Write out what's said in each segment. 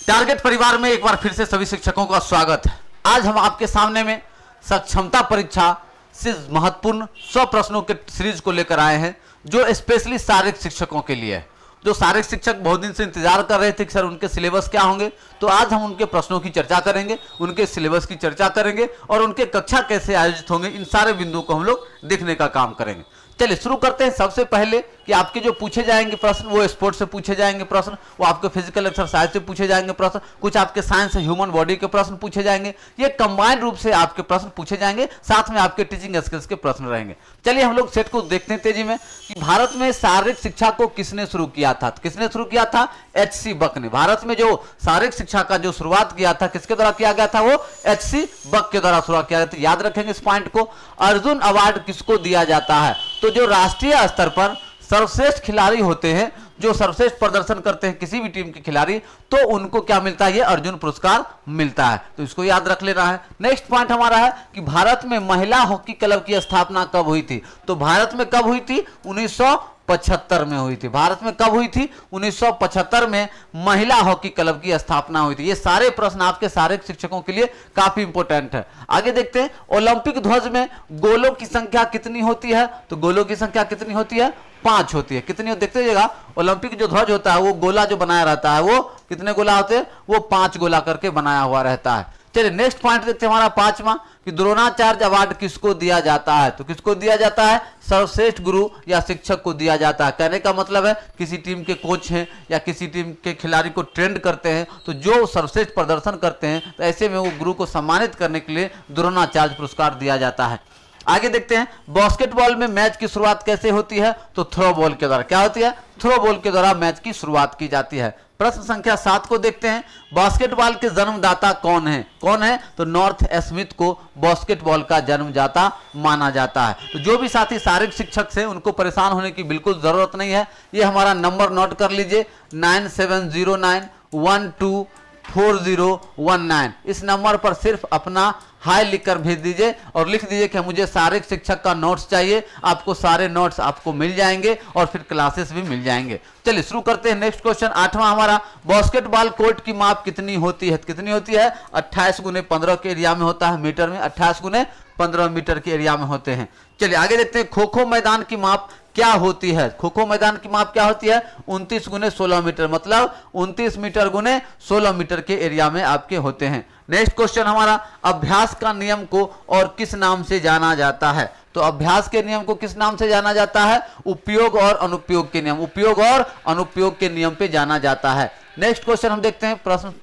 Target परिवार में एक बार फिर से सभी शिक्षकों का स्वागत है। आज हम आपके सामने में सक्षमता परीक्षा से महत्वपूर्ण 100 प्रश्नों के सीरीज को लेकर आए हैं, जो स्पेशली शारीरिक शिक्षकों के लिए है। जो शारीरिक शिक्षक बहुत दिन से इंतजार कर रहे थे कि सर उनके सिलेबस क्या होंगे, तो आज हम उनके प्रश्नों की चर्चा करेंगे, उनके सिलेबस की चर्चा करेंगे और उनके कक्षा कैसे आयोजित होंगे, इन सारे बिंदुओं को हम लोग देखने का काम करेंगे। चलिए शुरू करते हैं। सबसे पहले कि आपके जो पूछे जाएंगे प्रश्न वो स्पोर्ट्स से पूछे जाएंगे प्रश्न, वो आपके फिजिकल एक्सरसाइज से पूछे जाएंगे प्रश्न, कुछ आपके साइंस ह्यूमन बॉडी के प्रश्न पूछे जाएंगे। ये कंबाइंड रूप से आपके प्रश्न पूछे जाएंगे, साथ में आपके टीचिंग स्किल्स के प्रश्न रहेंगे। चलिए हम लोग सेट को देखते हैं तेजी में कि भारत में शारीरिक शिक्षा को किसने शुरू किया था। किसने शुरू किया था? H.C. बक ने। भारत में जो शारीरिक शिक्षा का जो शुरुआत किया था किसके द्वारा किया गया था? वो H.C. बक के द्वारा शुरुआत किया गया था। याद रखेंगे इस पॉइंट को। अर्जुन अवार्ड किसको दिया जाता है? तो जो राष्ट्रीय स्तर पर सर्वश्रेष्ठ खिलाड़ी होते हैं, जो सर्वश्रेष्ठ प्रदर्शन करते हैं किसी भी टीम के खिलाड़ी, तो उनको क्या मिलता है? ये अर्जुन पुरस्कार मिलता है। तो इसको याद रख लेना है। नेक्स्ट पॉइंट हमारा है कि भारत में महिला हॉकी क्लब की स्थापना कब हुई थी? तो भारत में कब हुई थी? 1975 में हुई थी। भारत में कब हुई थी? 1975 में महिला हॉकी क्लब की स्थापना हुई थी। ये सारे प्रश्न आपके शारीरिक शिक्षकों के लिए काफी इंपॉर्टेंट है। आगे देखते हैं, ओलंपिक ध्वज में गोलों की संख्या कितनी होती है? तो गोलों की संख्या कितनी होती है? 5 होती है। कितनी देखते जाइएगा, ओलंपिक जो ध्वज होता है वो गोला जो बनाया रहता है, वो कितने गोला होते हैं? वो 5 गोला करके बनाया हुआ रहता है। चलिए नेक्स्ट पॉइंट देखते हैं हमारा 5वां कि द्रोणाचार्य अवार्ड किसको दिया जाता है? तो किसको दिया जाता है? सर्वश्रेष्ठ गुरु या शिक्षक को दिया जाता है। कहने का मतलब है किसी टीम के कोच हैं या किसी टीम के खिलाड़ी को ट्रेंड करते हैं, तो जो सर्वश्रेष्ठ प्रदर्शन करते हैं तो ऐसे में वो गुरु को सम्मानित करने के लिए द्रोणाचार्य पुरस्कार दिया जाता है। आगे देखते हैं, बास्केटबॉल में मैच की शुरुआत कैसे होती है? तो थ्रो बॉल के द्वारा। क्या होती है? थ्रो बॉल के द्वारा मैच की शुरुआत की जाती है। प्रश्न संख्या 7 को देखते हैं, बास्केटबॉल के जन्मदाता कौन है? कौन है? तो नॉर्थ स्मिथ को बास्केटबॉल का जन्मदाता माना जाता है। तो जो भी साथी शारीरिक शिक्षक से उनको परेशान होने की बिल्कुल जरूरत नहीं है। ये हमारा नंबर नोट कर लीजिए, 9709124019। इस नंबर पर सिर्फ अपना हाई लिखकर भेज दीजिए और लिख दीजिए कि मुझे शारीरिक शिक्षक का नोट्स चाहिए। आपको सारे नोट्स आपको मिल जाएंगे और फिर क्लासेस भी मिल जाएंगे। चलिए शुरू करते हैं। नेक्स्ट क्वेश्चन 8वां हमारा, बास्केटबॉल कोर्ट की माप कितनी होती है? कितनी होती है? 28x15 के एरिया में होता है। मीटर में 28x15 मीटर के एरिया में होते हैं। चलिए आगे देखते हैं, खो खो मैदान की माप क्या होती है? खो खो मैदान की माप क्या होती है? 29x16 मीटर, मतलब 29 मीटर गुने 16 मीटर के एरिया में आपके होते हैं। नेक्स्ट क्वेश्चन हमारा, अभ्यास का नियम को और किस नाम से जाना जाता है? तो अभ्यास के नियम को किस नाम से जाना जाता है? उपयोग और अनुपयोग के नियम। उपयोग और अनुपयोग के नियम पे जाना जाता है। नेक्स्ट क्वेश्चन हम देखते हैं प्रश्न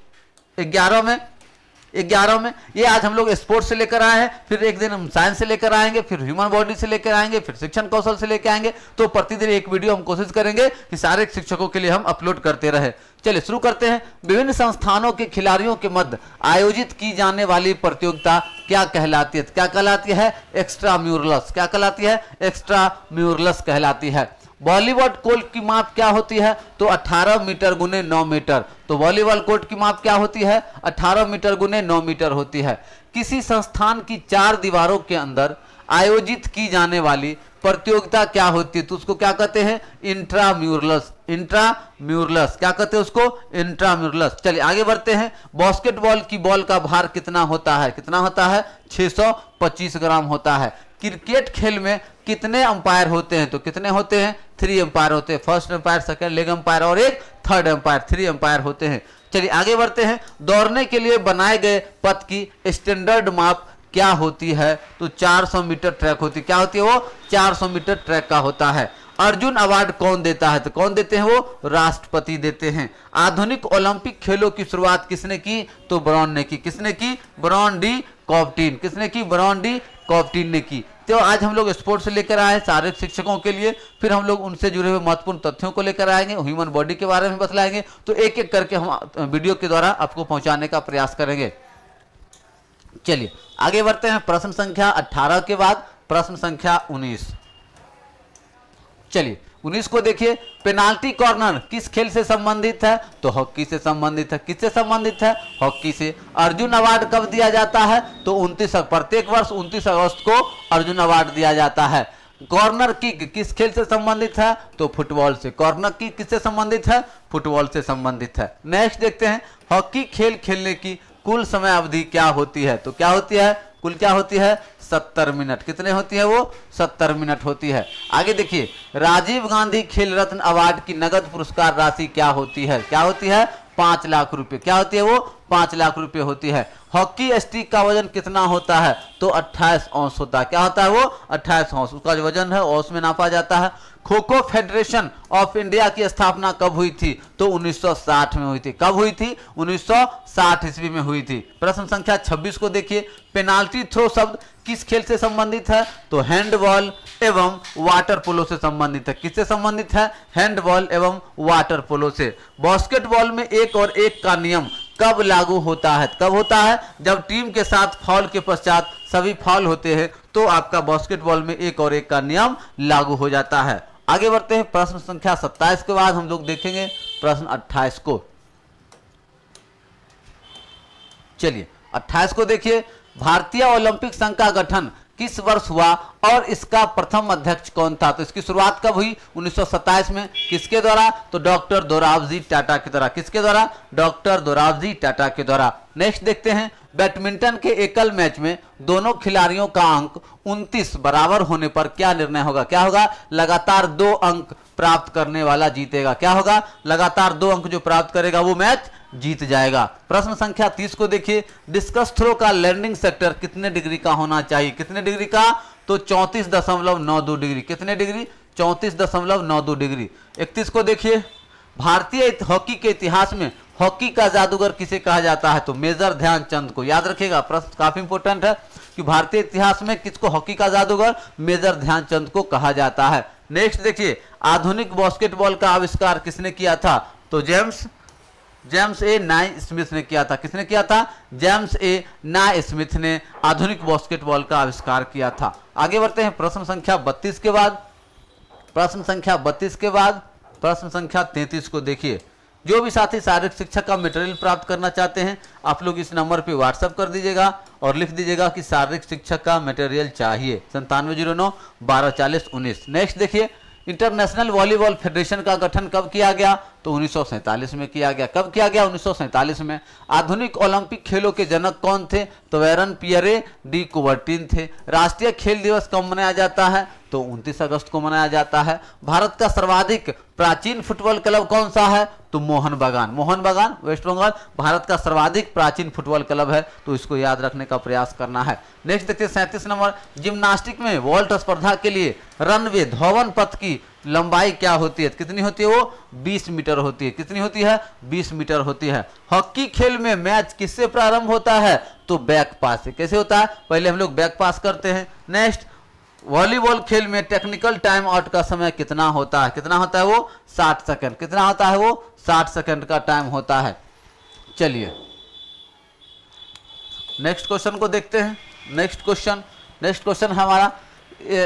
11 में ये आज हम लोग स्पोर्ट्स से लेकर आए हैं, फिर एक दिन हम साइंस से लेकर आएंगे, फिर ह्यूमन बॉडी से लेकर आएंगे, फिर शिक्षण कौशल से लेकर आएंगे। तो प्रतिदिन एक वीडियो हम कोशिश करेंगे कि शारीरिक शिक्षकों के लिए हम अपलोड करते रहे। चलिए शुरू करते हैं। विभिन्न संस्थानों के खिलाड़ियों के मध्य आयोजित की जाने वाली प्रतियोगिता क्या कहलाती है? क्या कहलाती है? एक्स्ट्रा म्यूरलस। क्या कहलाती है? एक्स्ट्रा म्यूरलस कहलाती है। वॉलीबॉल कोर्ट की माप क्या होती है? तो 18 मीटर गुने 9 मीटर। तो वॉलीबॉल कोर्ट की माप क्या होती है? 18 मीटर गुने 9 मीटर होती है। किसी संस्थान की 4 दीवारों के अंदर आयोजित की जाने वाली प्रतियोगिता क्या होती है? तो उसको क्या कहते हैं? इंट्राम्यूरलस। इंट्राम्यूरलस क्या कहते हैं उसको? इंट्राम्यूरलस। चलिए आगे बढ़ते हैं। बास्केटबॉल की बॉल का भार कितना होता है? कितना होता है? 625 ग्राम होता है। क्रिकेट खेल में कितने अंपायर होते हैं? तो कितने होते हैं? 3 अंपायर होते हैं। First umpire, second leg umpire और एक थर्ड अंपायर। 3 अंपायर होते हैं। चलिए आगे बढ़ते हैं। दौड़ने के लिए बनाए गए पथ की स्टैंडर्ड माप क्या होती है? तो 400 मीटर ट्रैक होती है। क्या होती है वो? 400 मीटर ट्रैक का होता है। अर्जुन अवार्ड कौन देता है? तो कौन देते हैं? वो राष्ट्रपति देते हैं। आधुनिक ओलंपिक खेलों की शुरुआत किसने की? तो ब्राउन ने की। किसने की? ब्राउन डी कॉफ्टिन। किसने की? ब्राउन डी कॉफ्टिन ने की। तो आज हम लोग स्पोर्ट्स से लेकर आए शारीरिक शिक्षकों के लिए, फिर हम लोग उनसे जुड़े हुए महत्वपूर्ण तथ्यों को लेकर आएंगे, ह्यूमन बॉडी के बारे में बतलाएंगे। तो एक एक करके हम वीडियो के द्वारा आपको पहुंचाने का प्रयास करेंगे। चलिए आगे बढ़ते हैं। प्रश्न संख्या 18 के बाद प्रश्न संख्या 19। चलिए 19 को देखिए, पेनाल्टी कॉर्नर किस खेल से संबंधित है? तो हॉकी से संबंधित है। किससे संबंधित है? हॉकी से। अर्जुन अवार्ड कब दिया जाता है? तो 29 प्रत्येक वर्ष 29 अगस्त को अर्जुन अवार्ड दिया जाता है। कॉर्नर किक किस खेल से संबंधित है? तो फुटबॉल से। कॉर्नर किक किससे संबंधित है? फुटबॉल से संबंधित है। नेक्स्ट देखते हैं, हॉकी खेल खेलने की कुल समय अवधि क्या होती है? तो क्या होती है? कुल क्या होती है? 70 मिनट। कितने होती है वो? 70 मिनट होती है। आगे देखिए, राजीव गांधी खेल रत्न अवार्ड की नगद पुरस्कार राशि क्या होती है? क्या होती है? 5 लाख रुपए। क्या होती है वो? 5 लाख रुपए होती है। हॉकी स्टिक का वजन कितना होता है? तो 28 औंस होता है। क्या होता है वो? 28 औंस। उसका जो वजन है औंस में नापा जाता है। Kho kho federation of India की स्थापना कब हुई थी? तो 1960 में हुई थी। कब हुई थी? 1960 ईस्वी में हुई थी। प्रश्न संख्या 26 को देखिए, पेनाल्टी थ्रो शब्द किस खेल से संबंधित है? तो हैंडबॉल एवं वाटर पोलो से संबंधित है। किससे संबंधित है? हैंडबॉल एवं वाटर पोलो से। बास्केटबॉल में 1 और 1 का नियम कब लागू होता है? कब होता है? जब टीम के साथ फाउल के पश्चात सभी फाउल होते हैं तो आपका बास्केटबॉल में 1 और 1 का नियम लागू हो जाता है। आगे बढ़ते हैं, प्रश्न संख्या 27 के बाद हम लोग देखेंगे प्रश्न 28 को। चलिए 28 को देखिए, भारतीय ओलंपिक संघ का गठन किस वर्ष हुआ और इसका प्रथम अध्यक्ष कौन था? तो इसकी शुरुआत कब हुई? 1927 में। किसके द्वारा? तो डॉक्टर दोराबजी टाटा के द्वारा। किसके द्वारा? डॉक्टर दोराबजी टाटा के द्वारा। नेक्स्ट देखते हैं, बैडमिंटन के एकल मैच में दोनों खिलाड़ियों का अंक 29 बराबर होने पर क्या निर्णय होगा? क्या होगा? लगातार 2 अंक प्राप्त करने वाला जीतेगा। क्या होगा? लगातार 2 अंक जो प्राप्त करेगा वो मैच जीत जाएगा। प्रश्न संख्या 30 को देखिए, डिस्कस थ्रो का लैंडिंग सेक्टर कितने डिग्री का होना चाहिए? कितने डिग्री का? तो 34.92 डिग्री। कितने डिग्री? 34.92 डिग्री। 31 को देखिए, भारतीय हॉकी के इतिहास में हॉकी का जादूगर किसे कहा जाता है? तो मेजर ध्यानचंद को। याद रखिएगा, प्रश्न काफी इंपोर्टेंट है कि भारतीय इतिहास में किसको हॉकी का जादूगर? मेजर ध्यानचंद को कहा जाता है। नेक्स्ट देखिए, आधुनिक बास्केटबॉल का आविष्कार किसने किया था? तो जेम्स ए नाइस्मिथ ने किया था। किसने किया था? जेम्स ए नाइस्मिथ ने आधुनिक बास्केटबॉल का आविष्कार किया था। आगे बढ़ते हैं, प्रश्न संख्या 32 के बाद प्रश्न संख्या 33 को देखिए, जो भी साथी शारीरिक शिक्षा का मटेरियल प्राप्त करना चाहते हैं आप लोग इस नंबर पे व्हाट्सएप कर दीजिएगा और लिख दीजिएगा कि शारीरिक शिक्षा का मटेरियल चाहिए। 9709124019। नेक्स्ट देखिए, इंटरनेशनल वॉलीबॉल फेडरेशन का गठन कब किया गया? तो 1947 में किया गया। कब किया गया? 1947 में। आधुनिक ओलंपिक खेलों के जनक कौन थे? तो वेरन पियरे डी कुबर्टिन थे। राष्ट्रीय खेल दिवस कब मनाया जाता है? तो 29 अगस्त को मनाया जाता है। भारत का सर्वाधिक प्राचीन फुटबॉल क्लब कौन सा है? तो मोहन बागान वेस्ट बंगाल भारत का सर्वाधिक प्राचीन फुटबॉल क्लब है, तो इसको याद रखने का प्रयास करना है। नेक्स्ट देखते हैं 37 नंबर, जिम्नास्टिक में वॉल्ट स्पर्धा के लिए रनवे धौवन पथ की लंबाई क्या होती है? कितनी होती है वो? 20 मीटर होती है। कितनी होती है? 20 मीटर होती है। हॉकी खेल में मैच किससे प्रारंभ होता है? तो बैक पास से। कैसे होता है? पहले हम लोग बैक पास करते हैं। नेक्स्ट, वॉलीबॉल खेल में टेक्निकल टाइम आउट का समय कितना होता है? कितना होता है वो? 60 सेकंड। कितना होता है वो? 60 सेकंड का टाइम होता है। चलिए नेक्स्ट क्वेश्चन को देखते हैं। नेक्स्ट क्वेश्चन हमारा,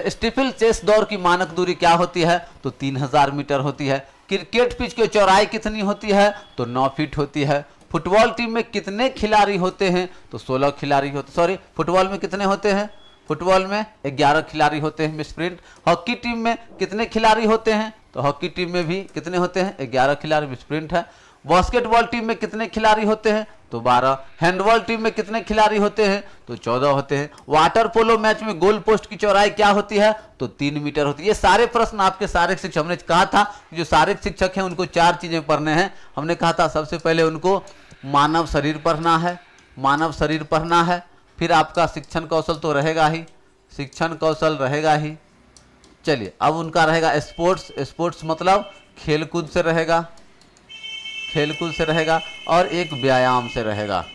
स्टीपल चेस दौड़ की मानक दूरी क्या होती है? तो 3000 मीटर होती है। क्रिकेट पिच की चौड़ाई कितनी होती है? तो 9 फीट होती है। फुटबॉल टीम में कितने खिलाड़ी होते हैं? तो 16 खिलाड़ी होते, फुटबॉल में कितने होते हैं? फुटबॉल में 11 खिलाड़ी होते हैं। स्प्रिंट हॉकी टीम में कितने खिलाड़ी होते हैं? तो हॉकी टीम में भी कितने होते हैं? 11 खिलाड़ी। स्प्रिंट है। बास्केटबॉल टीम में कितने खिलाड़ी होते हैं? तो 12। हैंडबॉल टीम में कितने खिलाड़ी होते हैं? तो 14 होते हैं। वाटर पोलो मैच में गोल पोस्ट की चौड़ाई क्या होती है? तो 3 मीटर होती है। ये सारे प्रश्न आपके शारीरिक शिक्षक, हमने कहा था जो शारीरिक शिक्षक हैं उनको 4 चीजें पढ़ने हैं। हमने कहा था सबसे पहले उनको मानव शरीर पढ़ना है, फिर आपका शिक्षण कौशल तो रहेगा ही, चलिए अब उनका रहेगा स्पोर्ट्स मतलब खेलकूद से रहेगा और एक व्यायाम से रहेगा।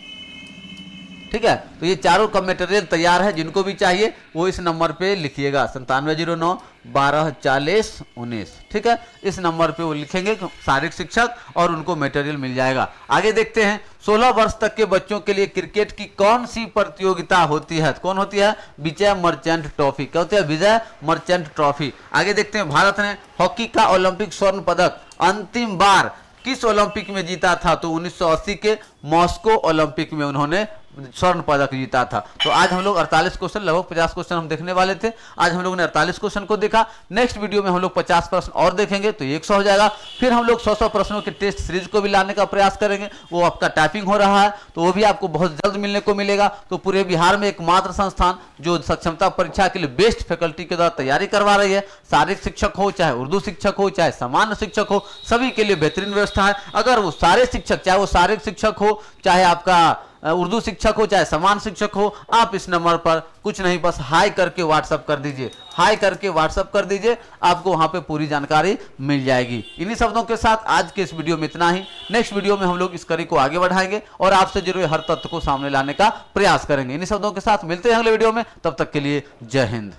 ठीक है, तो ये चारों का मटेरियल तैयार है। जिनको भी चाहिए वो इस नंबर पे लिखिएगा 9709124019। ठीक है, इस नंबर पे वो लिखेंगे शारीरिक शिक्षक और उनको मटेरियल मिल जाएगा। आगे देखते हैं, 16 वर्ष तक के बच्चों के लिए क्रिकेट की कौन सी प्रतियोगिता होती है? कौन होती है? विजय मर्चेंट ट्रॉफी। क्या होती है? विजय मर्चेंट ट्रॉफी। आगे देखते हैं, भारत ने हॉकी का ओलंपिक स्वर्ण पदक अंतिम बार किस ओलंपिक में जीता था? तो 1980 के मॉस्को ओलंपिक में उन्होंने स्वर्ण पदक जीता था। तो आज हम लोग 48 क्वेश्चन, लगभग 50 क्वेश्चन हम देखने वाले थे। आज हम लोग ने 48 क्वेश्चन को देखा। नेक्स्ट वीडियो में हम लोग 50 प्रश्न और देखेंगे तो 100 हो जाएगा। फिर हम लोग 100 प्रश्नों के टेस्ट सीरीज को भी लाने का प्रयास करेंगे, वो आपका टाइपिंग हो रहा है, तो वो भी आपको बहुत जल्द मिलने को मिलेगा। तो पूरे बिहार में एकमात्र संस्थान जो सक्षमता परीक्षा के लिए बेस्ट फैकल्टी के द्वारा तैयारी करवा रही है। शारीरिक शिक्षक हो, चाहे उर्दू शिक्षक हो, चाहे सामान्य शिक्षक हो, सभी के लिए बेहतरीन व्यवस्था है। अगर वो सारे शिक्षक, चाहे वो शारीरिक शिक्षक हो, चाहे आपका उर्दू शिक्षक हो, चाहे समान शिक्षक हो, आप इस नंबर पर कुछ नहीं, बस हाई करके व्हाट्सअप कर दीजिए, हाई करके व्हाट्सअप कर दीजिए, आपको वहां पे पूरी जानकारी मिल जाएगी। इन्हीं शब्दों के साथ आज के इस वीडियो में इतना ही। नेक्स्ट वीडियो में हम लोग इस कड़ी को आगे बढ़ाएंगे और आपसे जुड़े हर तथ्य को सामने लाने का प्रयास करेंगे। इन्हीं शब्दों के साथ मिलते हैं अगले वीडियो में, तब तक के लिए जय हिंद।